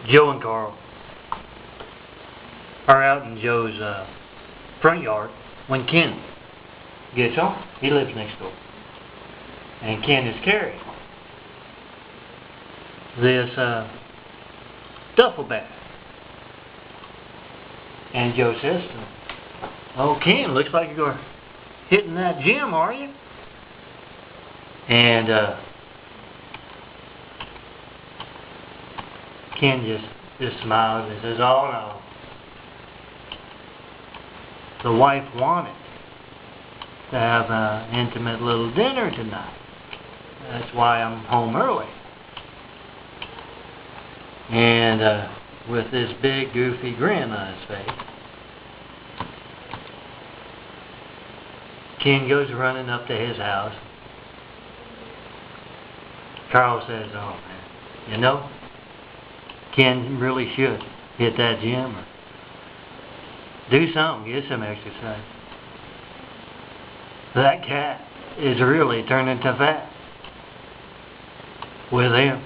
Joe and Carl are out in Joe's front yard when Ken gets home. He lives next door. And Ken is carrying this duffel bag. And Joe says to him, "Oh, Ken, looks like you're hitting that gym, are you?" And Ken just smiles and says, "Oh, no. The wife wanted to have an intimate little dinner tonight. That's why I'm home early." And with this big goofy grin on his face, Ken goes running up to his house. Carl says, "Oh man, you know, Ken really should hit that gym or do something, get some exercise. That cat is really turning to fat with him."